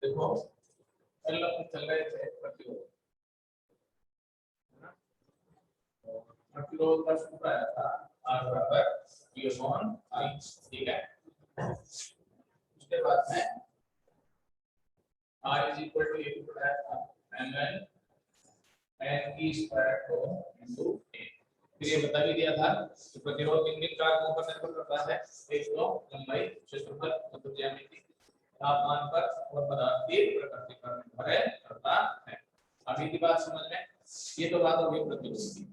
देखो कल हम चल रहे थे प्रतिरोध, है ना? प्रतिरोध का सूत्र आया था R बराबर Q अपॉन I, ठीक है। उसके बाद में R इज इक्वल टू ये बताया था mn n की स्क्वायर को इनटू a। फिर ये बता भी दिया था कि प्रतिरोध किन किन कारकों पर निर्भर करता है। एक तो लंबाई, क्षेत्रफल, मतलब ज्यामिति, तापमान पर और पदार्थ की प्रकृति पर निर्भर करता है। अभी की बात समझ में, ये तो बात हो गई प्रतिरोध की।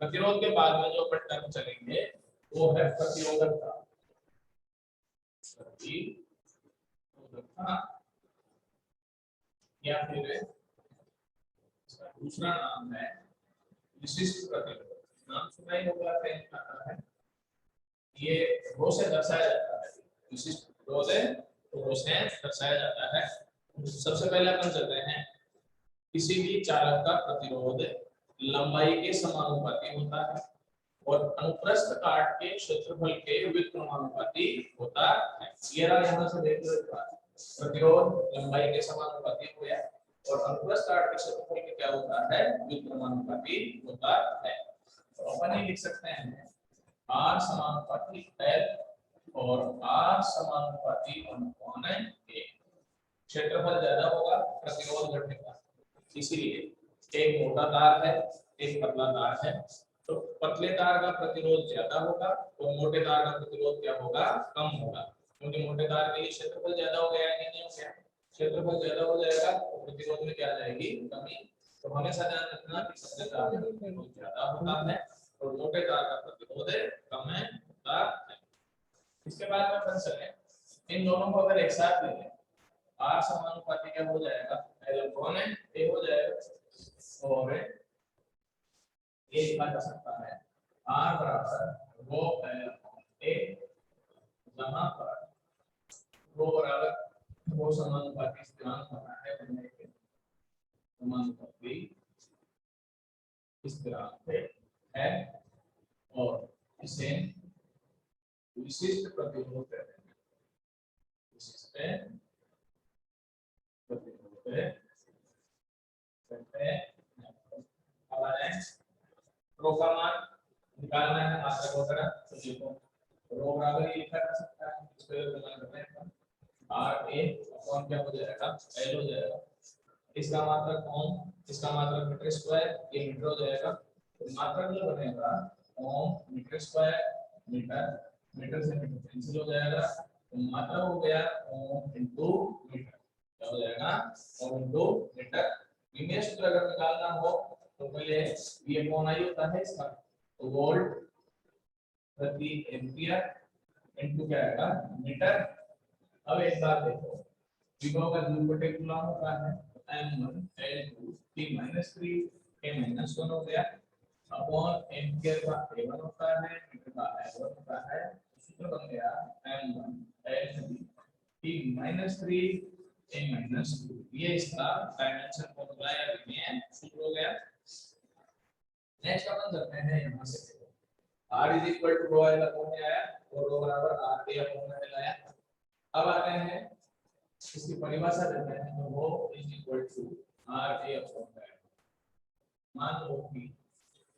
प्रतिरोध के बाद में जो अपन टर्म चलेंगे वो है प्रतिरोधकता। प्रतिरोधकता या फिर इसका दूसरा नाम है विशिष्ट प्रतिरोध। नाम सुना ही होगा, कहीं आता है। ये रो से दर्शाया जाता है, विशिष्ट प्रतिरोध है तो रो से दर्शाया जाता है। सबसे पहले अपन चलते हैं, किसी भी चालक का प्रतिरोध लंबाई के समानुपाती होता है और अनुप्रस्थ काट के क्षेत्रफल के व्युत्क्रमानुपाती होता है। ये रहा, यहाँ से देख लो, प्रतिरोध लंबाई के समानुपाती हो गया और अनुप्रस्थ काट के क्षेत्रफल के क्या होता है, व्युत्क्रमानुपाती होता है। तो अपन ये लिख सकते हैं R समानुपाती L और R समानुपाती 1/a। क्षेत्रफल ज्यादा होगा, प्रतिरोध घटेगा, इसीलिए एक मोटा तार है, एक पतला तार है, तो पतले तार का प्रतिरोध ज्यादा होगा और मोटे तार का प्रतिरोध क्या होगा, कम होगा। क्योंकि मोटे तार के लिए क्षेत्रफल ज्यादा हो गया कि नहीं हो गया, क्षेत्रफल ज्यादा हो जाएगा तो प्रतिरोध में क्या आ जाएगी, कमी। तो हमेशा ध्यान रखना कि पतले तार का प्रतिरोध ज्यादा होता है और मोटे तार का प्रतिरोध कम होता है। इसके बाद में अपन चलें, इन दोनों को अगर एक साथ ले लें, R समानुपाती क्या हो जाएगा, L अपॉन A हो जाएगा और ये लिखा जा सकता है R बराबर रो L अपॉन A, जहां पर रो बराबर रो समानुपाती स्थिरांक होता है, बनने के समानुपाती स्थिरांक है और इसे विशिष्ट प्रतिरोध कहते हैं। विशिष्ट प्रतिरोध कहते हैं। अब आ जाए रो का मान निकालना है, मात्रा वगैरह, तो देखो रो बराबर ये लिखा जा सकता है, इस पे गणना करते हैं। R A अपॉन क्या हो जाएगा, L हो जाएगा। इसका मात्रक ओम, इसका मात्रक मीटर स्क्वायर, ये मीटर हो जाएगा। तो मात्रक जो बनेगा ओम मीटर स्क्वायर मीटर, मीटर से मीटर कैंसिल हो जाएगा, तो मात्रक हो गया ओम इनटू मीटर, क्या हो जाएगा, ओम इनटू मीटर। विमेय सूत्र अगर निकालना हो तो पहले V अपॉन I होता है इसका, तो वोल्ट प्रति एम्पियर इनटू क्या आएगा, मीटर। अब एक बात देखो, विभव का ध्रुव कूलम होता है, m1 l2 t-3 k-1 हो गया अपॉन एम्पियर का a1 होता है, मीटर का l1 होता है। सूत्र बन गया m1 l2 t-3 k-2। ये इसका डायमेंशन फॉर्मूला या विमेय सूत्र हो गया। नेक्स्ट अपन करते हैं, यहां से R is equal to rho L upon आया और रो बराबर R A अपॉन L आया। अब आते हैं इसकी परिभाषा देते हैं, तो rho is equal to R A upon L। मान लो कि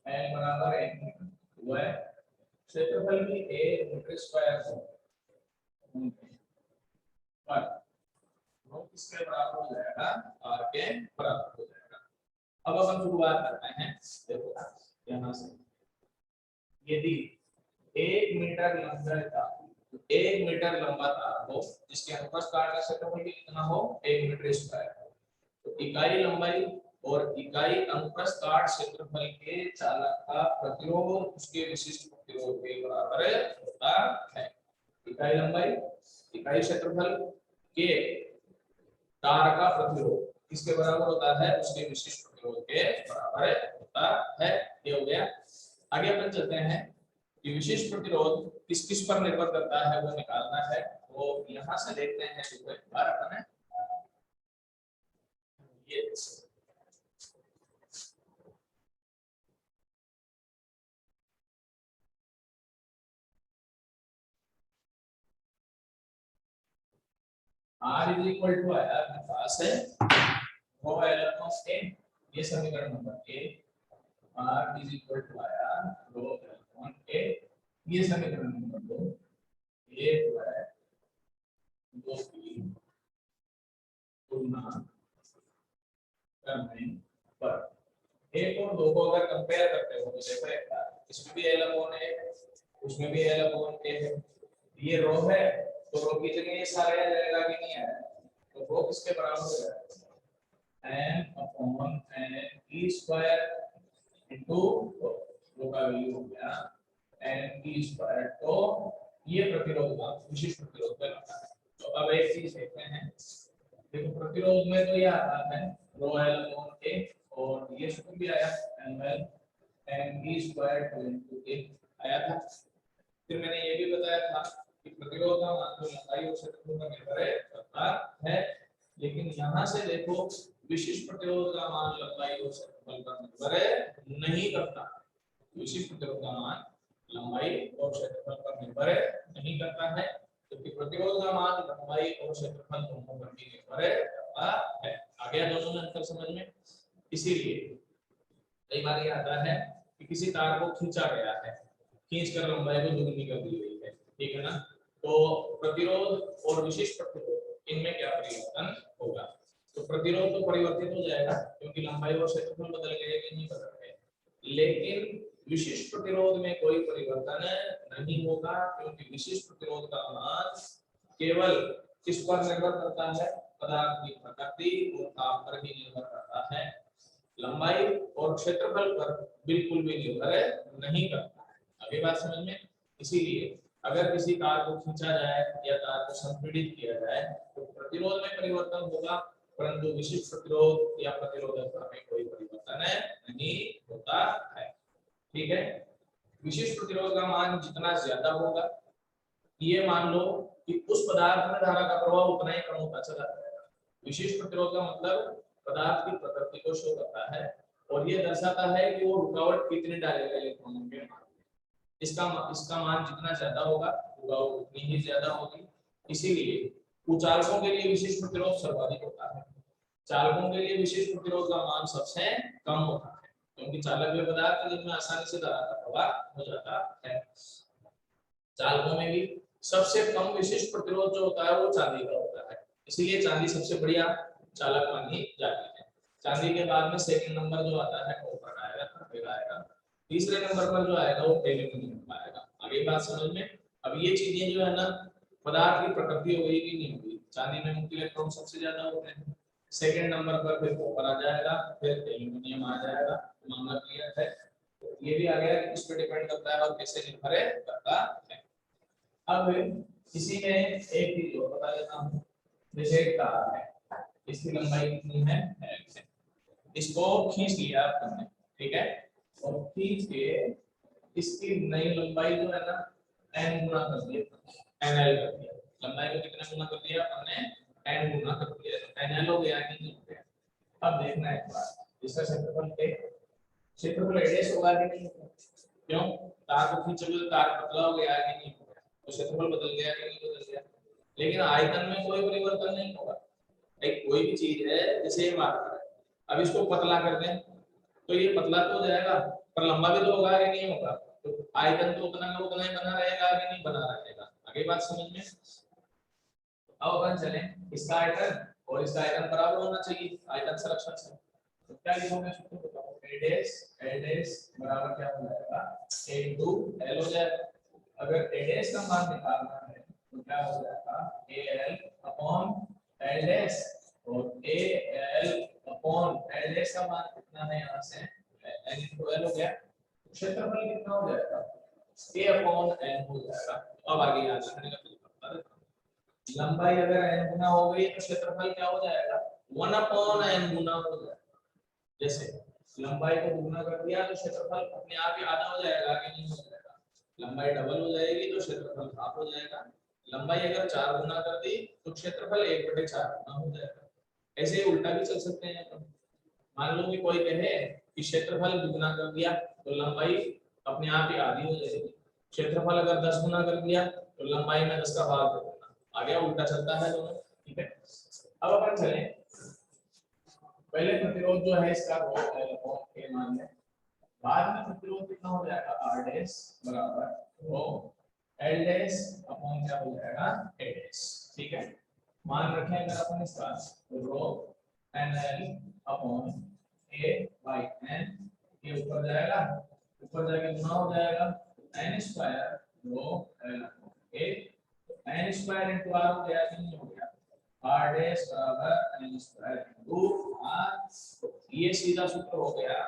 L बराबर 1 मीटर हुआ है, क्षेत्रफल भी A मीटर स्क्वायर है, पर रो किसके बराबर हो जाएगा, R के बराबर हो जाएगा। अब अपन शुरुआत करते हैं, देखो यहां से यदि 1 मीटर लंबा था, 1 मीटर लंबा तार हो जिसके अनुप्रस्थ काट का क्षेत्रफल कितना हो, 1 मीटर स्क्वायर, तो इकाई लंबाई और इकाई अनुप्रस्थ काट क्षेत्रफल के चालक का प्रतिरोध उसके विशिष्ट प्रतिरोध के बराबर होता है। इकाई लंबाई, इकाई क्षेत्रफल के तार का प्रतिरोध किसके बराबर होता है, उसके विशिष्ट प्रतिरोध के बराबर होता है। ये हो गया। आगे अपन चलते हैं कि विशिष्ट प्रतिरोध किस किस पर निर्भर करता है वो निकालना है। वो यहां से देखते हैं, देखो एक बार अपन ये r इज इक्वल टू आया अपने पास है रो एल अपॉन ए, ये समीकरण number A, r is equal to आया रो एल अपॉन ए, ये समीकरण नंबर 2, ए है 2 की तुलना करने पर एक और दो को अगर कंपेयर करते हो तो देखो एक बार इसमें भी एल अपॉन ए है, उसमें भी एल अपॉन ए है, ये रो है तो रो की जगह ये सारे आ जाएगा कि नहीं आया, तो रो किसके बराबर हो जाएगा n upon n e square into rho का वैल्यू हो गया n e स्क्वायर, तो ये प्रतिरोध का विशिष्ट प्रतिरोध का लगता है। तो अब एक चीज देखते हैं, देखो प्रतिरोध में तो ये आता है रो एल अपॉन ए और ये सूत्र भी आया L n e square into a आया था। फिर मैंने ये भी बताया था कि प्रतिरोध का मान तो लंबाई और क्षेत्रफल पर निर्भर करता है, लेकिन यहाँ से देखो विशिष्ट प्रतिरोध का मान लंबाई और क्षेत्रफल पर निर्भर नहीं करता। विशिष्ट प्रतिरोध का मान लंबाई और क्षेत्रफल पर निर्भर नहीं करता है, क्योंकि प्रतिरोध का मान लंबाई और क्षेत्रफल दोनों पर भी निर्भर करता है। आ गया दोनों में अंतर समझ में। इसीलिए कई बार ये आता है कि किसी तार को खींचा गया है, खींचकर लंबाई को दुगनी कर दी गई है, ठीक है ना, तो प्रतिरोध और विशिष्ट प्रतिरोध इनमें क्या परिवर्तन होगा, तो प्रतिरोध तो परिवर्तित हो जाएगा क्योंकि लंबाई और क्षेत्रफल बदल गए कि नहीं बदल गए, लेकिन विशिष्ट प्रतिरोध में कोई परिवर्तन नहीं होगा क्योंकि विशिष्ट प्रतिरोध का मान केवल किस पर निर्भर करता है, पदार्थ की प्रकृति और ताप पर ही निर्भर करता है, लंबाई और क्षेत्रफल पर बिल्कुल भी निर्भर नहीं करता है। अभी बात समझ में। इसीलिए अगर किसी तार को खींचा जाए या तार को संपीड़ित किया जाए तो प्रतिरोध में परिवर्तन होगा, परंतु विशिष्ट प्रतिरोध या प्रतिरोधकता में कोई परिवर्तन नहीं होता है, ठीक है। विशिष्ट प्रतिरोध का मान जितना ज्यादा होगा, ये मान लो कि उस पदार्थ में धारा का प्रभाव उतना ही कम होता चला जाएगा। विशिष्ट प्रतिरोध का मतलब पदार्थ की प्रकृति को शो करता है और ये दर्शाता है कि वो रुकावट कितनी डालेगा इलेक्ट्रॉनों के मान। इसका मान जितना ज्यादा होगा रुकावट उतनी ही ज्यादा होगी। इसीलिए कुचालकों के लिए विशिष्ट प्रतिरोध सर्वाधिक होता है, चालकों के लिए विशिष्ट प्रतिरोध का मान सबसे कम होता है, क्योंकि चालक वे पदार्थ है जिनमें आसानी से धारा का प्रवाह हो जाता है। चालकों में भी सबसे कम विशिष्ट प्रतिरोध जो होता है वो चांदी का होता है, इसीलिए चांदी सबसे बढ़िया चालक मानी जाती है। चांदी के बाद में सेकंड नंबर जो आता है कॉपर आएगा, फिर आएगा तीसरे नंबर पर जो आएगा वो एल्यूमीनियम आएगा। आगे बात समझ में। अब ये चीजें जो है ना पदार्थ की प्रकृति हो गई कि नहीं होगी, चांदी में मुक्त इलेक्ट्रॉन सबसे ज्यादा होते हैं, सेकंड नंबर पर फिर कॉपर आ जाएगा, फिर एल्यूमीनियम आ जाएगा। मामला क्लियर है। ये भी आ गया कि किस पे डिपेंड करता है और कैसे निर्भर करता है। अब इसी में एक चीज और बता देता हूँ, जैसे एक तार है, इसकी लंबाई कितनी है, इसको खींच लिया आपने, ठीक है, और खींच के इसकी नई लंबाई जो है ना n गुना कर दिया, nl कर दिया, लंबाई को कितना गुना कर दिया हमने, n गुना कर दिया, तो nl हो गया कि नहीं हो गया। अब देखना एक बार, इसका क्षेत्रफल क्षेत्रफल एडेस होगा कि नहीं होगा, क्यों, तार को खींचोगे तो तार पतला हो गया कि नहीं हो गया, तो क्षेत्रफल बदल गया कि नहीं बदल गया, लेकिन आयतन में कोई परिवर्तन नहीं होगा। एक कोई भी चीज है जैसे मार्कर है, अब इसको पतला कर दें तो ये पतला तो हो जाएगा पर लंबा भी तो होगा कि नहीं होगा, तो आयतन तो उतना का उतना ही बना रहेगा कि नहीं बना रहेगा। आगे बात समझ में। अब अपन चले, इसका आयतन और इसका आयतन बराबर होना चाहिए आयतन संरक्षण से, तो क्या लिखोगे सूत्र बताओ, a' बराबर क्या हो जाएगा, a into l हो जाएगा। अगर a' का मान निकालना है तो क्या हो जाएगा, al अपॉन l' और al अपॉन l' का मान कितना है, यहाँ से n into l हो गया, क्षेत्रफल कितना हो जाएगा, a अपॉन n हो जाएगा। अब आगे याद रखने का तरीका बता देता हूं, लंबाई अगर n गुना हो गई तो क्षेत्रफल क्या हो जाएगा, 1 अपॉन n गुना हो जाएगा। जैसे लंबाई को दुगना कर दिया तो क्षेत्रफल अपने आप ही आधा हो जाएगा, आगे नहीं हो जाएगा। लंबाई डबल हो जाएगी तो क्षेत्रफल हाफ हो जाएगा। लंबाई अगर 4 गुना कर दी तो क्षेत्रफल 1/4 गुना हो जाएगा। ऐसे ही उल्टा भी चल सकते हैं अपन। मान लो कि कोई कहे कि क्षेत्रफल दुगना कर दिया तो लंबाई अपने आप ही आधी हो जाएगी, क्षेत्रफल अगर 10 गुना कर दिया तो लंबाई में 10 का भाग कर देना, आगे उल्टा चलता है दोनों। ठीक है। अब अपन चलें, पहले प्रतिरोध जो है इसका रो एल अपॉन के मान लें, बाद में प्रतिरोध कितना हो जाएगा आर डैश बराबर रो एल डैश अपॉन क्या हो जाएगा ए डैश। ठीक है, मान रखें अगर अपन इसका rho N L upon A by N, ये ऊपर जाएगा, ऊपर जाके गुना हो जाएगा N square rho L upon A, N square into R हो गया, नहीं हो गया आर डैश बराबर एन स्क्वायर इनटू आर। ये सीधा सूत्र हो गया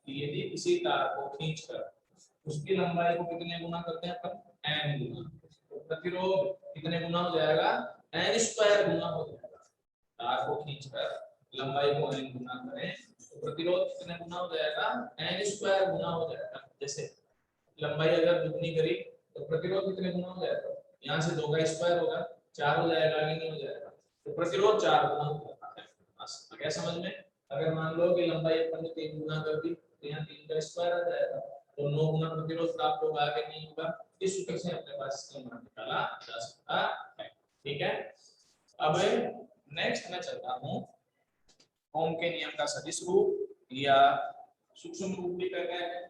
कि यदि किसी तार को खींचकर उसकी लंबाई को कितने गुना करते हैं अपन एन गुना, तो प्रतिरोध कितने गुना हो जाएगा एन स्क्वायर गुना हो जाएगा। तार को खींचकर लंबाई को एन गुना करें तो प्रतिरोध कितने गुना हो जाएगा एन स्क्वायर गुना हो जाएगा। जैसे लंबाई अगर दुगनी करी तो प्रतिरोध कितने गुना हो जाएगा, यहाँ से 2 का स्क्वायर होगा 4 हो जाएगा, आगे नहीं हो जाएगा, तो प्रतिरोध 4 गुना होता है। बस आ गया समझ में। अगर मान लो कि लंबाई अपन ने 3 गुना कर दी तो यहाँ 3 का स्क्वायर आ जाएगा, तो 9 गुना प्रतिरोध प्राप्त होगा, आगे नहीं होगा। इस सूत्र से अपने पास इसका मान निकाला जा सकता है। ठीक है, अब नेक्स्ट मैं चलता हूँ ओम के नियम का सदिश रूप या सूक्ष्म रूप भी कहते हैं।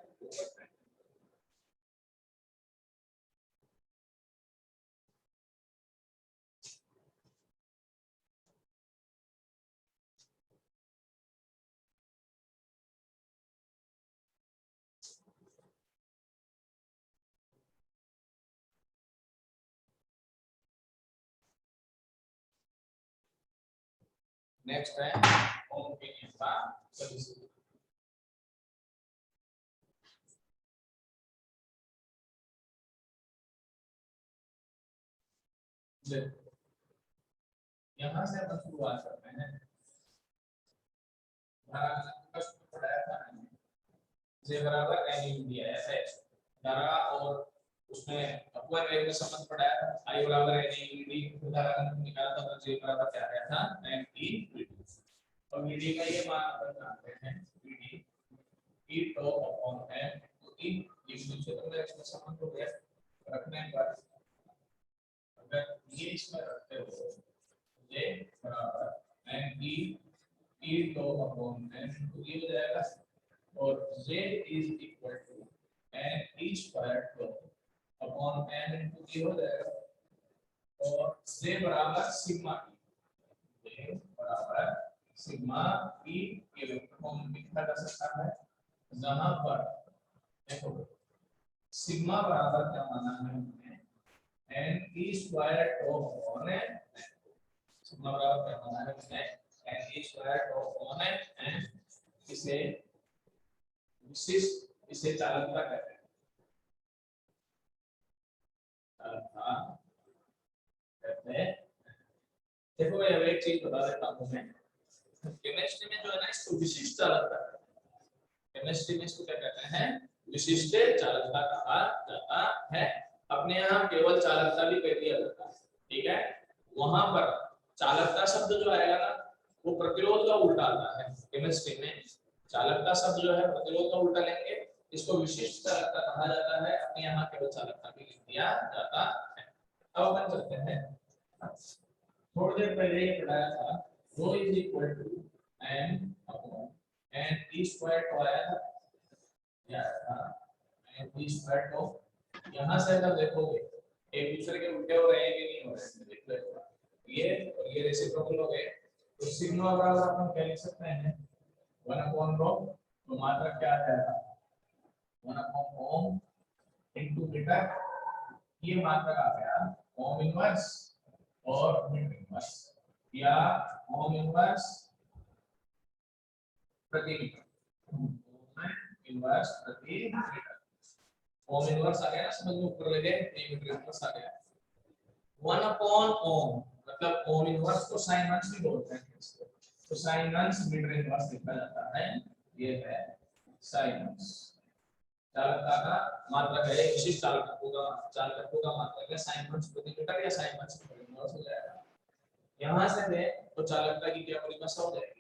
नेक्स्ट है ओम के नियम का सदिश रूप। यहाँ से अपन शुरुआत करते हैं। धारा सूत्र पढ़ाया था जे बराबर एन दिया है धारा, और उसमें अपवर्ड वेग का संबंध पढ़ाया था आई बराबर एन डी, धारा का निकाला था तो जे बराबर क्या आया था एन डी वी, और वीडी का ये मान अपन जानते हैं वीडी ई टॉप अपॉन एन, तो ई इस क्षेत्र में इसका संबंध हो गया रखने पर अगर ये इसमें रखते हो जे बराबर N D E top upon N, तो ये हो जाएगा, और z is equal to n e square upon n into d हो जाएगा, और z बराबर सिग्मा e, z बराबर सिग्मा e ये वेक्टर फॉर्म में लिखा जा सकता है, जहां पर देखो सिग्मा बराबर क्या माना है हमने n e square upon n, sigma बराबर क्या माना है हमने n e square upon n, इसे विशिष्ट इसे चालकता कहते हैं, चालकता कहते हैं। देखो भाई अब एक चीज बता देता हूँ मैं, केमिस्ट्री में जो है ना इसको विशिष्ट चालकता कहते हैं। केमिस्ट्री में इसको क्या कहते हैं विशिष्ट चालकता कहा जाता है। अपने यहाँ केवल चालकता भी कह दिया जाता है, ठीक है, वहां पर चालकता शब्द जो आएगा ना वो प्रतिरोध का उल्टा आता है। केमिस्ट्री में चालकता शब्द जो है प्रतिरोध का उल्टा लेंगे, इसको विशिष्ट चालकता कहा जाता है। अपने यहाँ केवल चालकता भी लिख दिया जाता है। अब अपन चलते हैं, थोड़ी देर पहले ये पढ़ाया था rho is equal to N upon N T square तो आया था, क्या था एन टी स्क्वायर। तो यहाँ से अगर देखोगे एक दूसरे के उल्टे हो रहे हैं कि नहीं हो रहे हैं, देख लो ये और ये रेसिप्रोकल हो गए, तो सिग्मा बराबर अपन क्या लिख सकते हैं 1 अपॉन रो, तो मात्रा क्या आ जाएगा 1 अपॉन ओम इनटू मीटर, ये मात्रा आ गया ओम इनवर्स और मीटर इनवर्स, या ओम इनवर्स प्रति मीटर, ओम इनवर्स प्रति मीटर। ओम इनवर्स आ गया समझ में, ऊपर ले गए मीटर इनवर्स आ गया 1 अपॉन ओम, मतलब ओम इनवर्स को साइन अंश भी बोलते हैं, तो साइन अंश मीटर इनवर्स लिखा जाता है, ये है साइन अंश। चालकता का मात्रक है विशिष्ट चालकत्व का मात्रक है साइन अंश प्रति मीटर या साइन अंश मीटर इनवर्स हो जाएगा। यहां से दे तो चालकता की क्या परिभाषा हो जाएगी,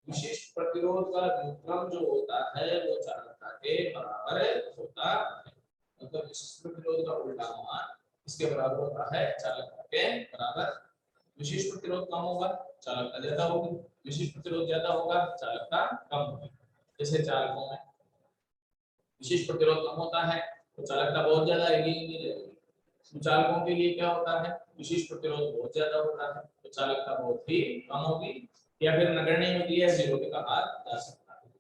विशिष्ट प्रतिरोध का व्युत्क्रम जो होता है वो चालकता के बराबर होता है, मतलब विशिष्ट प्रतिरोध का उल्टा मान इसके बराबर होता है चालकता के बराबर। विशिष्ट प्रतिरोध कम होगा, चालकता ज्यादा होगी, विशिष्ट प्रतिरोध ज्यादा होगा, चालकता कम होगी। जैसे चालकों में विशिष्ट प्रतिरोध कम होता है तो चालकता बहुत ज्यादा रहेगी, चालकों के लिए क्या होता है, विशिष्ट प्रतिरोध बहुत ज्यादा होता है तो चालकता बहुत ही कम होगी या फिर नगण्य होती है, जीरो पे कहा जा सकता है।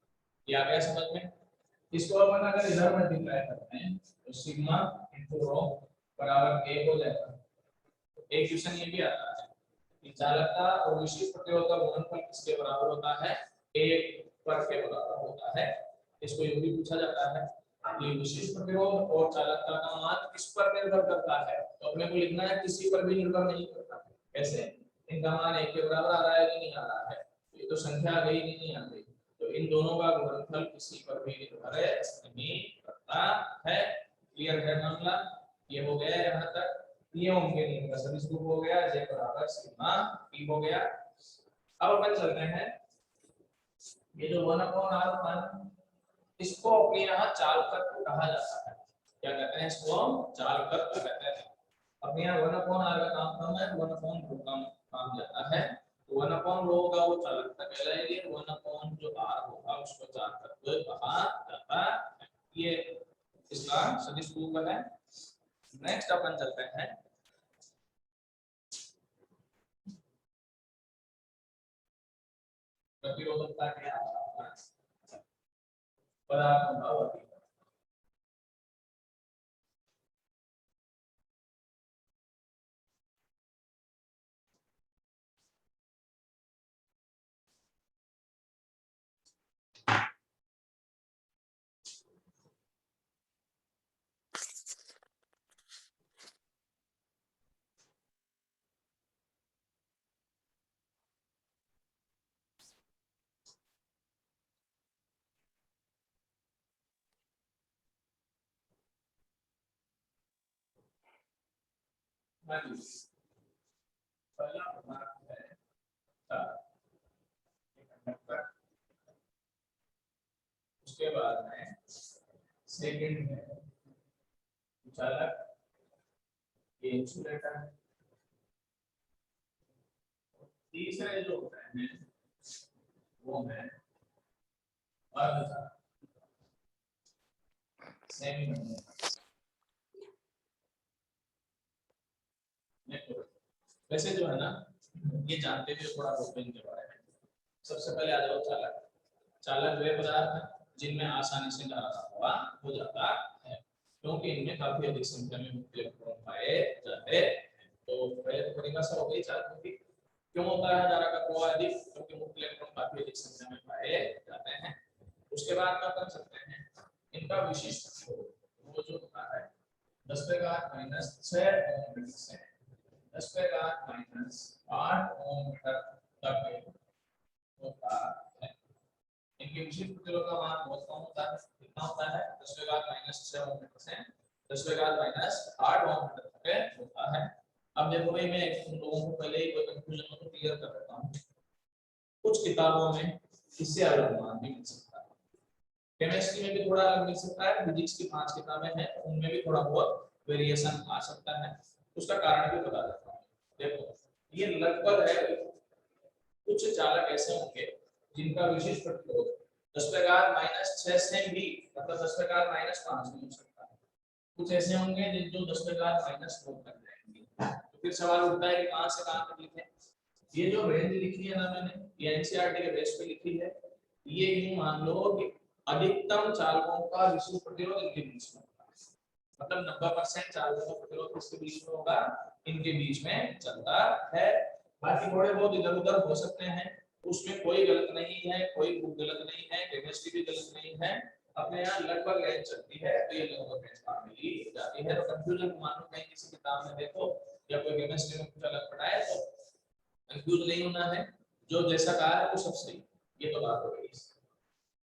ये आ गया समझ में। इसको अपन अगर इधर मल्टीप्लाई करते हैं तो सिग्मा इनटू रो बराबर 1 हो जाएगा। एक क्वेश्चन ये भी आता है कि चालकता और विशिष्ट प्रतिरोध का गुणनफल किसके बराबर होता है, 1 पर के बराबर होता है। इसको ये भी पूछा जाता है ये विशिष्ट प्रतिरोध और चालकता का मान किस पर निर्भर करता है, तो अपने को लिखना है किसी पर भी निर्भर नहीं करता। कैसे, इनका मान 1 के बराबर आ रहा है कि नहीं आ रहा है, ये तो संख्या आ गई कि नहीं आ गई, तो इन दोनों का गुणनफल किसी पर भी निर्भर नहीं करता है। क्लियर है मामला, ये हो गया यहाँ तक। ये होंगे नहीं का सदिश रूप हो गया, j बराबर सिग्मा p हो गया। अब अपन चलते हैं, ये जो 1/r1 इसको अपने यहाँ चालकत्व कहा जाता है। क्या कहते हैं इसको, चालकत्व कहते हैं। अपने यहाँ 1/r का काम कम है, 1/ρ का काम ज्यादा है, 1/ρ का वो चालकता कहलाएगी, 1/ जो r होगा उसको चालकत्व कहा जाता है। ये इसका सदिश रूप है। नेक्स्ट अपन चलते हैं, प्रतिरोधकता क्या पदार्थ का होती है। पहला पदार्थ है कंडक्टर, उसके बाद में सेकंड है चालक, ये इंसुलेटर, तीसरे जो है वो है अर्धचालक, सेमीकंडक्टर। वैसे जो है ना ये जानते भी थोड़ा बहुत इनके बारे में। सबसे पहले आ जाओ चालक। चालक वे पदार्थ हैं जिनमें आसानी से धारा हवा हो जाता है, क्योंकि इनमें काफी अधिक संख्या में मुक्त इलेक्ट्रॉन पाए जाते हैं। तो पहले तो परिभाषा हो गई चालकों की, क्यों होता है धारा का प्रवाह अधिक, क्योंकि मुक्त इलेक्ट्रॉन काफी अधिक संख्या में पाए जाते हैं। उसके बाद क्या कर सकते हैं, इनका विशिष्ट वो जो होता है 10⁻⁻⁶ ओम से 10⁻⁻8 ओम तक होता है। इनके विशिष्ट प्रतिरोध का मान बहुत कम होता है, कितना होता है 10⁻⁻6 ओम से 10⁻⁸ ओम तक होता है। अब देखो भाई मैं तुम लोगों को पहले ही कोई कंफ्यूजन हो तो क्लियर कर देता हूँ। कुछ किताबों में इससे अलग मान भी मिल सकता है, केमिस्ट्री में भी थोड़ा अलग मिल सकता है, फिजिक्स की 5 किताबें हैं उनमें भी थोड़ा बहुत वेरिएशन आ सकता है। उसका कारण भी बता देता हूँ। देखो ये लगभग है, कुछ चालक ऐसे होंगे जिनका विशिष्ट प्रतिरोध 10⁻⁻6 से भी मतलब 10⁻⁻5 भी हो सकता है। कुछ ऐसे होंगे जो 10⁻⁻2 तक जाएंगे। तो फिर सवाल उठता है कि कहां से कहां तक लिखें। ये जो रेंज लिखी है ना मैंने, ये एनसीईआरटी के बेस पे लिखी है। ये यूं मान लो कि अधिकतम चालकों का विशिष्ट प्रतिरोध इनके बीच में होगा, मतलब 90% चालकों का प्रतिरोध किसके बीच में होगा, इनके बीच में चलता है। बाकी थोड़े बहुत इधर उधर हो सकते हैं, उसमें कोई गलत नहीं है, कोई बुक गलत नहीं है, केमिस्ट्री भी गलत नहीं है, अपने यहाँ लगभग रेंज चलती है, तो ये लगभग रेंज काम मिली जाती है। तो कंफ्यूजन मान लो कहीं किसी किताब में देखो या कोई केमिस्ट्री में कुछ अलग पढ़ाए तो कंफ्यूज नहीं होना है, जो जैसा कहा है वो सब सही। ये तो बात हो गई।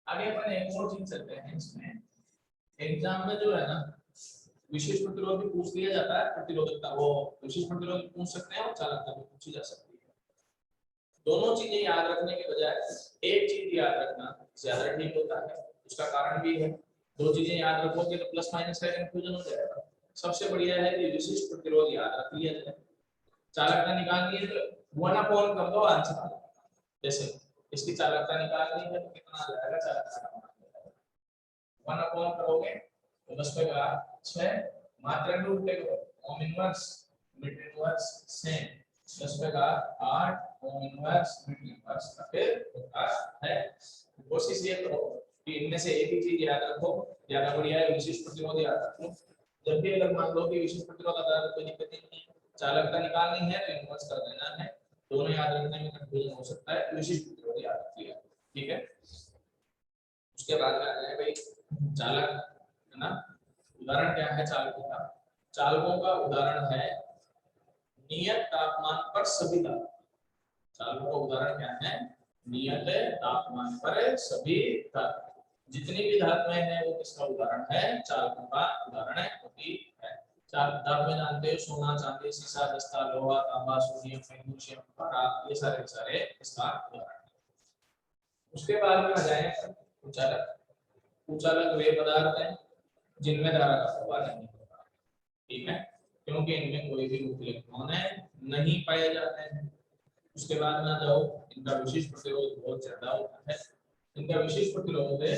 आगे अपन एक और चीज चलते हैं, इसमें एग्जाम में जो है ना विशेष प्रतिरोध भी पूछ लिया जाता है, प्रतिरोधकता वो विशेष प्रतिरोध पूछ सकते हैं और चालकता भी पूछी जा सकती है। दोनों चीजें याद रखने के बजाय एक चीज याद रखना ज्यादा ठीक होता है, उसका कारण भी है। दो चीजें याद रखोगे तो प्लस माइनस का कंफ्यूजन हो जाएगा। सबसे बढ़िया है कि विशिष्ट प्रतिरोध याद रख लिया जाए। चालकता निकालनी है तो 1 कर दो आंसर आ जाएगा। जैसे इसकी चालकता निकालनी है तो कितना आ जाएगा, चालकता का 1 करोगे तो 10 पे का 6 मात्रा में उल्टे करो, ohm inverse mid inverse same 10 पे का 8 ओम इनवर्स मिड इनवर्स का फिर होता है। कोशिश ये करो कि इनमें से एक ही चीज याद रखो, ज्यादा बढ़िया है विशिष्ट प्रतिरोध याद रखो। जब भी अगर मान लो कि विशिष्ट प्रतिरोध आता है कोई दिक्कत नहीं है, चालकता निकालनी है तो इनवर्स कर देना है, दोनों याद रखने में कंफ्यूजन हो सकता है, विशिष्ट प्रतिरोध याद रखिए, ठीक है। उसके बाद में आ जाए भाई चालक, है ना। उदाहरण क्या है चालकों का, चालकों का उदाहरण है नियत तापमान पर सभी धातु। चालकों का उदाहरण क्या है, नियत तापमान पर सभी धातु। जितनी भी धातुएं हैं वो किसका उदाहरण है, चालकों का उदाहरण होती है। चार धातुएं जानते हो, सोना चांदी सीसा जस्ता लोहा तांबा सोडियम मैग्नीशियम पारा, ये सारे इसका उदाहरण है। उसके बाद में आ जाए कुचालक। कुचालक वे पदार्थ हैं जिनमें धारा का प्रवाह नहीं होता, ठीक है, क्योंकि इनमें कोई भी मुक्त इलेक्ट्रॉन नहीं पाए जाते हैं। उसके बाद में आ जाओ इनका विशिष्ट प्रतिरोध बहुत ज्यादा होता है। इनका विशिष्ट प्रतिरोध है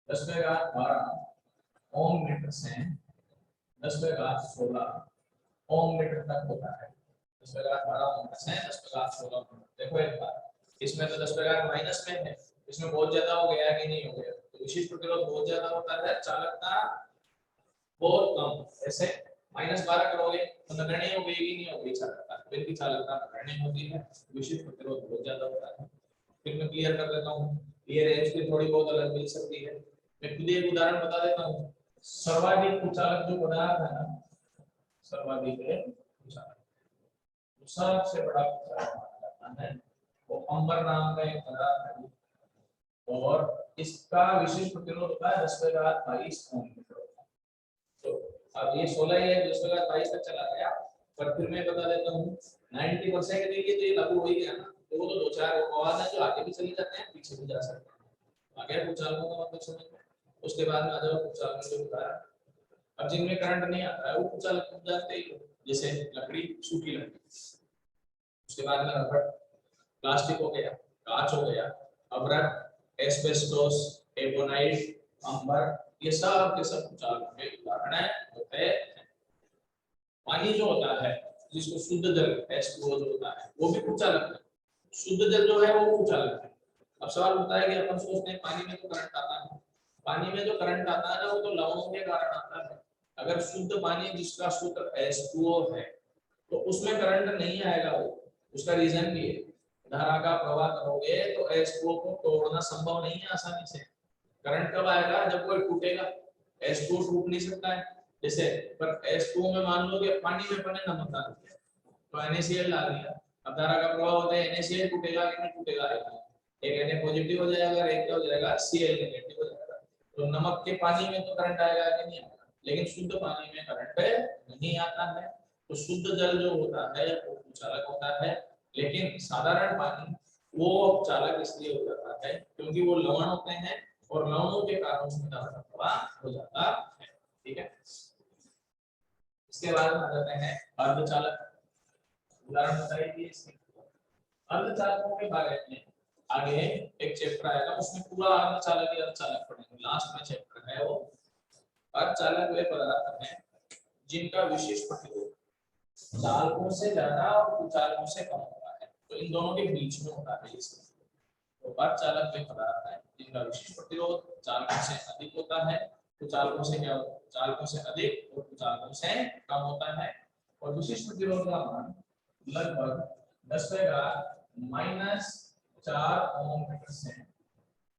10⁻12 ओम मीटर से 10⁻16 ओम मीटर तक होता है। 10⁻12 ओम मीटर से 10⁻16 ओम मीटर। देखो एक बार इसमें तो 10⁻- माइनस में है, इसमें बहुत ज्यादा हो गया कि नहीं हो गया, तो विशिष्ट प्रतिरोध बहुत ज्यादा होता है, चालकता बहुत कम। ऐसे -12 करोगे तो नगण्य हो गई कि नहीं हो गई चालकता, फिर की चालकता नगण्य होती है, विशिष्ट प्रतिरोध बहुत ज्यादा होता है। फिर मैं क्लियर कर देता हूँ, ये रेंज भी थोड़ी बहुत अलग मिल सकती है। मैं खुद एक उदाहरण बता देता हूँ, सर्वाधिक कुचालक जो पदार्थ है ना, सर्वाधिक कुचालक सबसे बड़ा कुचालक माना जाता है वो अंबर नाम का एक पदार्थ है, और इसका विशिष्ट प्रतिरोध होता है 10⁻22 ओम मीटर। तो अब ये 16 है 10⁻22 तक चला गया, पर फिर मैं बता देता हूँ 90% के लिए तो ये लागू हो ही गया ना, तो वो तो दो चार आवाज है जो आगे भी चली जाते हैं पीछे भी जा सकते हैं। आगे कुचालकों का मतलब समझ में। उसके बाद में आ जाओ कुचालकों के उदाहरण। अब जिनमें करंट नहीं आता है वो कुचालक बन जाते हैं, जैसे लकड़ी, सूखी लकड़ी। उसके बाद में रबड़, प्लास्टिक हो गया, कांच हो गया, अभ्रक, एस्बेस्टोस, एबोनाइट, अंबर, ये सब के सब कुचालकों के उदाहरण होते हैं। पानी जो होता है जिसको शुद्ध जल H2O जो होता है वो भी कुचालक है, शुद्ध जल जो है वो कुचालक है। अब सवाल होता है कि अपन सोचते हैं पानी में तो करंट आता है, पानी में जो करंट आता है ना वो तो लवणों के कारण आता है। अगर शुद्ध पानी जिसका सूत्र H2O है तो उसमें करंट नहीं आएगा, वो उसका रीजन भी है, धारा का प्रवाह करोगे तो H2O को तोड़ना संभव नहीं है आसानी से। करंट कब आएगा, जब वो टूटेगा, H2O टूट नहीं सकता है। जैसे पर H2O में मान लो कि पानी में अपने नमक डाल दिया तो NaCl डाल दिया, अब धारा का प्रवाह होता है NaCl टूटेगा कि नहीं टूटेगा, एक Na पॉजिटिव हो जाएगा, एक क्या हो जाएगा Cl नेगेटिव हो जाएगा। तो नमक के पानी में तो करंट आएगा कि नहीं आएगा, लेकिन शुद्ध पानी में करंट नहीं आता है। तो शुद्ध जल जो होता है वो चालक होता है, लेकिन साधारण पानी वो चालक इसलिए हो जाता है क्योंकि वो लवण होते हैं और लवणों के कारण उसमें धारा का प्रवाह हो जाता है, ठीक है। इसके बाद में आ जाते हैं अर्धचालक। उदाहरण बताइए इसके। अर्धचालकों के बारे में आगे एक चैप्टर आएगा, उसमें पूरा अर्धचालक पढ़ेंगे, लास्ट में चैप्टर है वो। अर्धचालक वे पदार्थ हैं जिनका विशिष्ट प्रतिरोध चालकों से ज्यादा और कुचालकों से कम होता है, तो इन दोनों के बीच में होता है इसमें। तो अर्धचालक वे पदार्थ हैं जिनका विशिष्ट प्रतिरोध चालकों से अधिक होता है, कुचालकों से क्या होता है, चालकों से अधिक और कुचालकों से कम होता है। और विशिष्ट प्रतिरोध का मान लगभग 10⁻⁻4 ओम मीटर से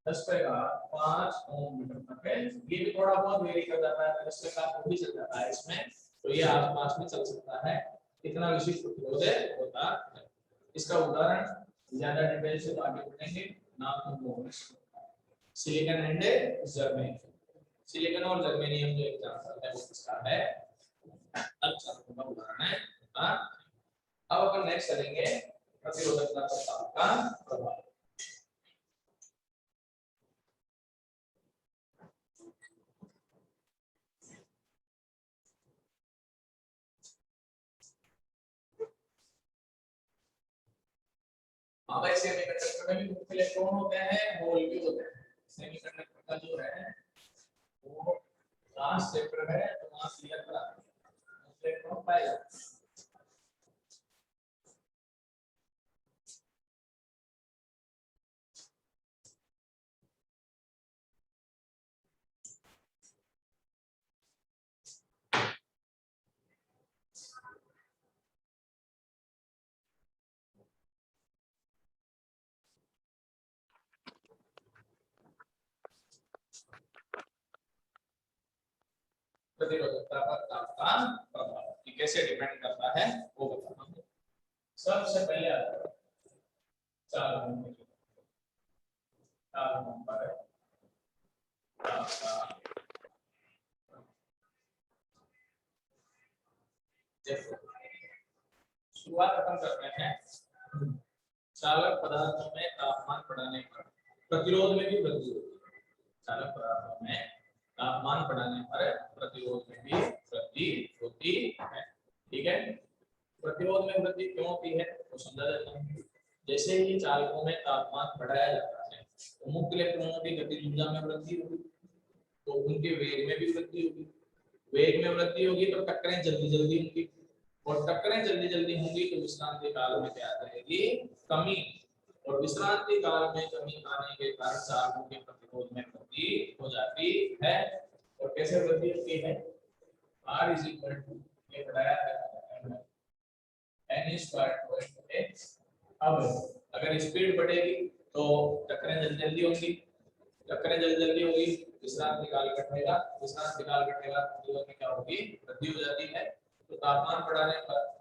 10⁻5 ओम मीटर तक है। ये भी थोड़ा बहुत वेरी कर जाता है, 10⁻5 भी चल जाता है इसमें, तो ये आसपास में चल सकता है, इतना विशिष्ट प्रतिरोध होता है। इसका उदाहरण ज्यादा डिटेल से आगे बढ़ेंगे, नाम तो सिलिकॉन एंड जर्मेनियम। सिलिकॉन और जर्मेनियम जो एग्जांपल है वो किसका है, अच्छा का उदाहरण है। अब अपन नेक्स्ट करेंगे प्रतिरोधकता का प्रभाव। हाँ भाई, सेमीकंडक्टर में भी मुख्य इलेक्ट्रॉन होते हैं, होल भी होते हैं। सेमीकंडक्टर का जो है वो लास्ट चैप्टर है, तो वहां क्लियर करा इलेक्ट्रॉन पाए जाते हैं। प्रतिरोधकता पर तापमान प्रभाव ये कैसे डिपेंड करता है वो बताना है। सबसे पहले आता है चार नंबर शुरुआत अपन करते हैं। चालक पदार्थों में तापमान बढ़ाने पर प्रतिरोध में भी वृद्धि होती है। चालक पदार्थों में तापमान बढ़ाने पर प्रतिरोध में भी वृद्धि होती है। ठीक है, प्रतिरोध में वृद्धि क्यों होती है तो समझा जाता है। जैसे ही चालकों में तापमान बढ़ाया जाता है तो मुक्त इलेक्ट्रॉनों की गतिज ऊर्जा में वृद्धि होगी, तो उनके वेग में भी वृद्धि होगी। वेग में वृद्धि होगी तो टक्करें जल्दी जल्दी होंगी, और टक्करें जल्दी जल्दी होंगी तो विश्रांति काल में क्या रहेगी, कमी। और विश्रांति काल में कमी आने के कारण चालकों के प्रतिरोध में वृद्धि हो जाती है। और कैसे वृद्धि होती है, R इज इक्वल टू ये बढ़ाया है n स्क्वायर x। अब अगर स्पीड बढ़ेगी तो टक्करें जल्दी जल्दी होंगी, टक्करें जल्दी जल्दी होगी, विश्रांति काल घटेगा, विश्रांति काल घटेगा, प्रतिरोध में क्या होगी, वृद्धि हो जाती है। तो तापमान बढ़ाने पर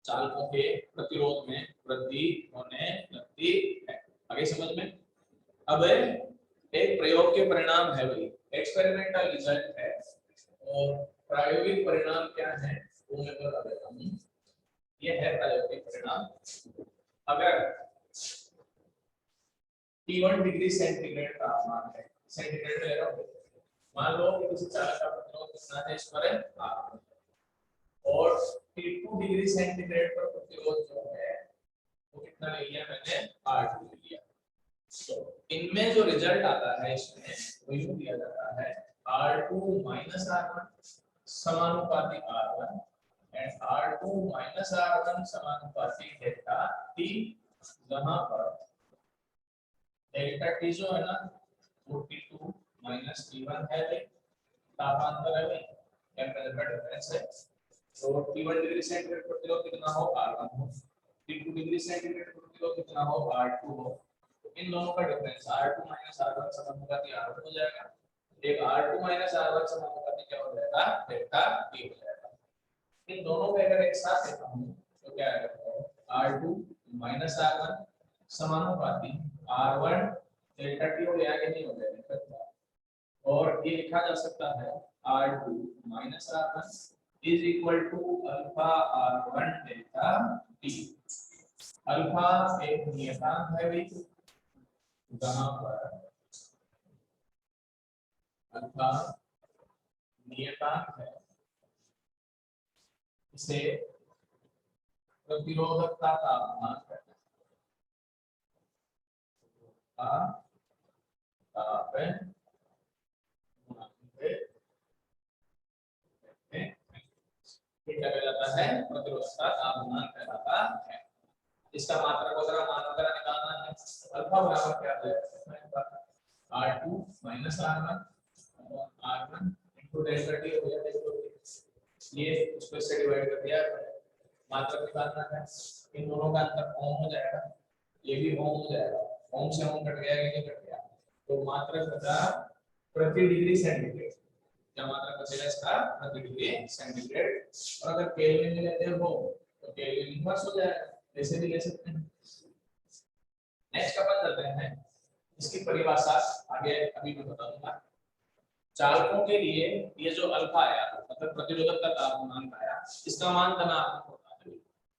चालकों के प्रतिरोध में वृद्धि होने लगती है। आगे समझ में। अब एक प्रयोग के परिणाम है, भाई एक्सपेरिमेंटल रिजल्ट है, और प्रायोगिक परिणाम क्या है वो मैं बता देता हूँ। ये है प्रायोगिक परिणाम। अगर T1 डिग्री सेंटीग्रेड तापमान है, सेंटीग्रेड में ले रहा हूँ, मान लो कि किसी चालक का प्रतिरोध कितना है, इस पर R, और T2 डिग्री सेंटीग्रेड पर प्रतिरोध जो है वो कितना ले लिया मैंने, R2 ले लिया। तो इनमें जो रिजल्ट आता है इसमें वो यूं दिया जाता है R2 minus R1 समानुपाती R1 and R2 minus R1 समानुपाती डेल्टा T, जहां पर डेल्टा T जो है ना वो T2 minus T1 है, तापांतर है, टेंपरेचर डिफरेंस है। तो T1 डिग्री सेंटीग्रेड प्रतिरोध कितना हो, R1 हो, T2 डिग्री सेंटीग्रेड प्रतिरोध कितना हो, R2 हो। इन दोनों का डिफरेंस R2 R1 समानुपाती R1 हो जाएगा। एक R2 R1 समानुपाती क्या हो जाएगा, डेल्टा T हो जाएगा। इन दोनों को अगर एक साथ लेता हूं तो क्या आएगा, R2 R1 समानुपाती R1 डेल्टा T हो गया कि नहीं हो जाएगा। और ये लिखा जा सकता है R2 R1 is equal to alpha R1 delta T। Alpha एक नियतांक है भाई, जहां पर अल्फा नियतांक है, इसे प्रतिरोधकता तापमान कहते हैं, प्रतिरोधकता तापमान कहलाता है। इसका मात्रक वगैरह मान वगैरह निकालना है। अल्फा बराबर क्या है, R2 R1 R1 into delta T हो गया। देखो ये इसको इससे डिवाइड कर दिया, मात्रक निकालना है। इन दोनों का अंतर ओम हो जाएगा, ये भी ओम हो जाएगा, ओम से ओम कट गया कि नहीं कट गया, तो मात्रक बचा प्रति डिग्री सेंटीग्रेड। क्या मात्रक बचेगा इसका, प्रति डिग्री सेंटीग्रेड। और अगर केल्विन में लेते हो तो केल्विन इनवर्स हो जाएगा, ऐसे भी ले सकते हैं। नेक्स्ट अपन करते हैं इसकी परिभाषा, आगे अभी मैं बताऊंगा। चालकों के लिए ये जो अल्फा आया मतलब प्रतिरोधक का तापमान आया, इसका मान धनात्मक होता है।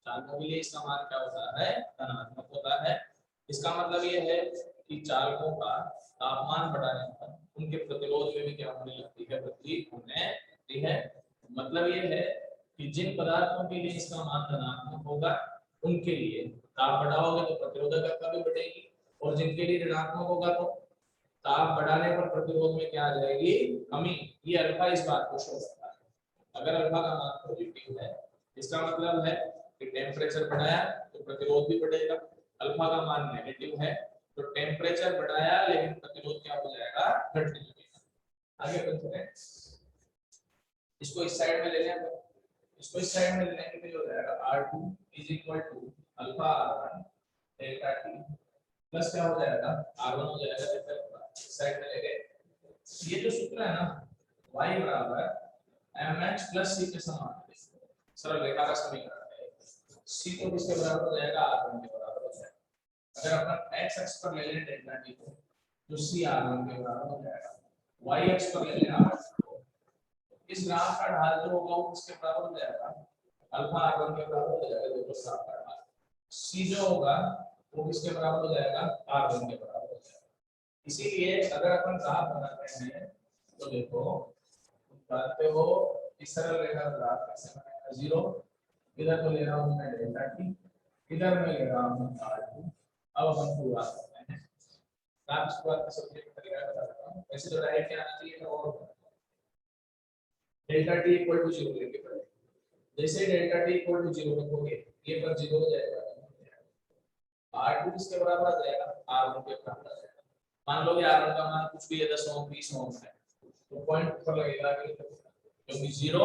चालकों के लिए इसका मान क्या होता है, धनात्मक होता है। इसका मतलब ये है कि चालकों का तापमान बढ़ाने पर उनके प्रतिरोध में भी क्या होने लगती है, वृद्धि होने लगती है। मतलब ये है कि जिन पदार्थों के लिए इसका मान धनात्मक होगा उनके लिए ताप बढ़ाओगे तो प्रतिरोधकता भी बढ़ेगी, और जिनके लिए ऋणात्मक होगा तो ताप बढ़ाने पर प्रतिरोध में क्या आ जाएगी, कमी। ये अल्फा इस बात को शो करता है। अगर अल्फा का मान पॉजिटिव है, इसका मतलब है कि टेम्परेचर बढ़ाया तो प्रतिरोध भी बढ़ेगा। अल्फा का मान नेगेटिव है तो टेम्परेचर बढ़ाया लेकिन प्रतिरोध क्या हो जाएगा, घटने लगेगा। आगे अपन चलें, इसको इस साइड में ले लें, इसको इस साइड में लेने के लिए हो जाएगा R2 is equal to alpha R1 delta T plus क्या हो जाएगा, R1 हो जाएगा डेल्टा इस साइड में लेके। ये जो सूत्र है ना, y बराबर mx प्लस c के समान है, सरल रेखा का समीकरण है। c तो किसके बराबर हो जाएगा, R1 के बराबर हो जाएगा। अगर अपन x अक्ष पर ले लें डेल्टा T को तो c R1 के बराबर हो जाएगा, y अक्ष पर ले लें R2 को, इस ग्राफ का ढाल जो होगा वो किसके बराबर हो जाएगा, अल्फा R1 के बराबर हो जाएगा। देखो ग्राफ का ढाल c जो होगा वो किसके बराबर हो जाएगा, R1 के बराबर हो जाएगा। इसीलिए अगर अपन ग्राफ बनाते हैं तो देखो बताते हो इस सरल रेखा का ग्राफ कैसे बनेगा, जीरो इधर तो ले रहा हूं मैं डेल्टा टी, इधर मैं ले रहा हूं R2। अब हम पूरा करते हैं ग्राफ, शुरुआत का सबसे तरीका बता रहा हूं। वैसे तो डायरेक्ट क्या आना चाहिए था, और डेल्टा टी इक्वल टू 0 लेके पहले, जैसे डेल्टा टी इक्वल टू 0 रखोगे ये पर 0 हो जाएगा, R2 किसके बराबर आ जाएगा, R1 के बराबर आ जाएगा। मान लो कि R1 का मान कुछ भी है 10 ओम 20 ओम है तो पॉइंट पर लगेगा कि, क्योंकि 0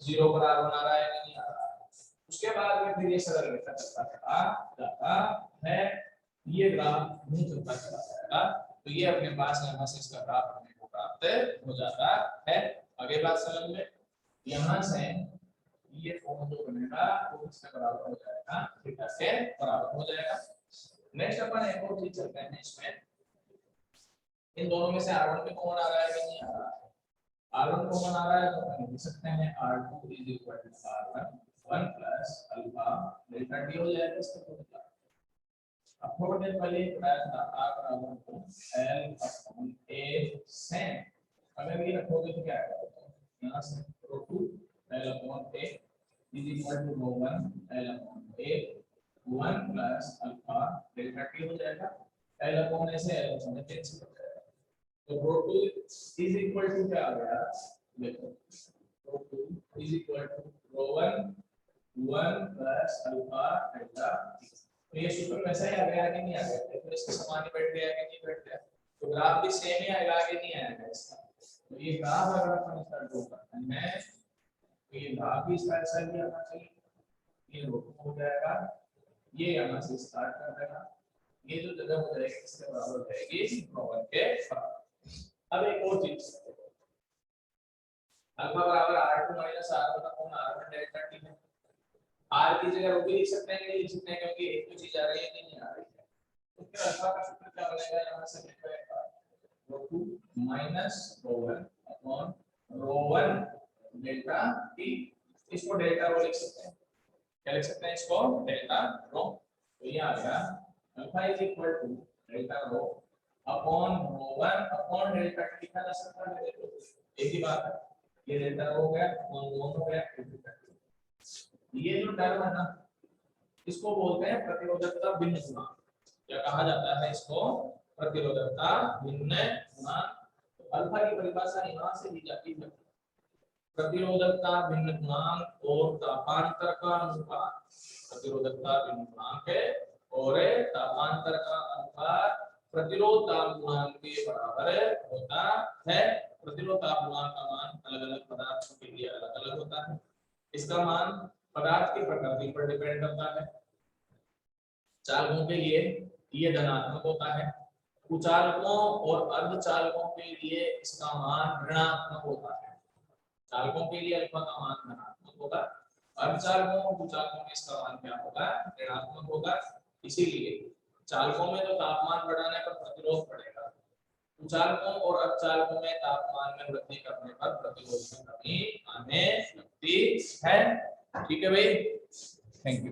0 पर R1 आ रहा है नहीं आ रहा है। उसके बाद में फिर ये सरल रेखा चलता जाता है, ये ग्राफ नहीं चलता चला जाएगा, तो ये अपने पास यहाँ से इसका ग्राफ अपने को प्राप्त हो जाता है। आगे बात समझ में, यहाँ से ये कोण जो बनेगा वो किसके बराबर हो जाएगा, थीटा के बराबर हो जाएगा। नेक्स्ट अपन एक और चीज चलते हैं, इसमें इन दोनों में से R1 पे कौन आ रहा है कि नहीं आ रहा है, R1 कॉमन आ रहा है तो अपन लिख सकते हैं R2 is equal to R1 1 plus alpha delta T हो जाएगा इसका फॉर्मूला। अब थोड़ी देर पहले बताया था R बराबर to L upon A sin, अगर ये रखोगे तो क्या आएगा, यहाँ से रो2 L upon A is equal to रो1 L upon A 1 plus alpha delta T हो जाएगा, L अपॉन A से L अपॉन A कैंसिल हो जाएगा, तो रो2 इज इक्वल टू क्या आ गया, देखो रो2 इज इक्वल टू रो1 1 प्लस अल्फा डेल्टा टी। तो ये सूत्र वैसा ही आ गया कि नहीं आ गया, तो इसके समान ही बैठ गया कि नहीं बैठ गया, तो ग्राफ भी सेम ही आएगा कि नहीं आएगा इसका। तो ये ग्राफ अगर अपन इसका ड्रॉ करते हैं तो ये ग्राफ भी इसका ऐसा ही आना चाहिए, ये रो2 हो जाएगा, ये यहाँ से स्टार्ट कर देगा, ये जो जगह हो जाएगी इसके बराबर हो जाएगी रो1 के बराबर। अब एक और चीज, अल्फा बराबर R2 minus R1 upon R1 delta T है। R की जगह रो भी लिख सकते हैं, लिख सकते हैं क्योंकि एक तो चीज आ रही है कि नहीं आ रही है, तो फिर अल्फा का सूत्र क्या बनेगा, यहां से लिख पाएगा रो2 माइनस रो1 अपॉन रो1 डेल्टा टी, इसको डेल्टा रो लिख सकते हैं, क्या लिख सकते हैं इसको, डेल्टा रो। तो ये आ गया alpha is equal to delta rho upon रो1 अपॉन डेल्टा टी लिखा जा सकता है, देखो एक ही बात है, ये डेल्टा रो हो गया अपॉन रो हो गया डेल्टा टी। ये जो टर्म है ना इसको बोलते हैं प्रतिरोधकता भिन्न गुणांक, क्या कहा जाता है इसको, प्रतिरोधकता भिन्न गुणांक। तो अल्फा की परिभाषा यहां से दी जाती है, प्रतिरोधकता भिन्न गुणांक और तापांतर का अनुपात, प्रतिरोधकता भिन्न गुणांक है और तापांतर का अनुपात प्रतिरोध ताप गुणांक के बराबर होता है। प्रतिरोध ताप गुणांक का मान अलग-अलग पदार्थों के लिए अलग-अलग होता है, इसका मान पदार्थ की प्रकृति पर डिपेंड करता है। चालकों के लिए ये धनात्मक होता है, कुचालकों और अर्धचालकों के लिए इसका मान ऋणात्मक होता है। चालकों के लिए अल्फा का मान धनात्मक होगा, अर्धचालकों और कुचालकों में इसका मान क्या होगा, ऋणात्मक होगा। इसीलिए चालकों में तो तापमान बढ़ाने पर प्रतिरोध बढ़ेगा, कुचालकों और अर्धचालकों में तापमान में वृद्धि करने पर प्रतिरोध में कमी आने लगती है। ठीक है भाई, थैंक यू।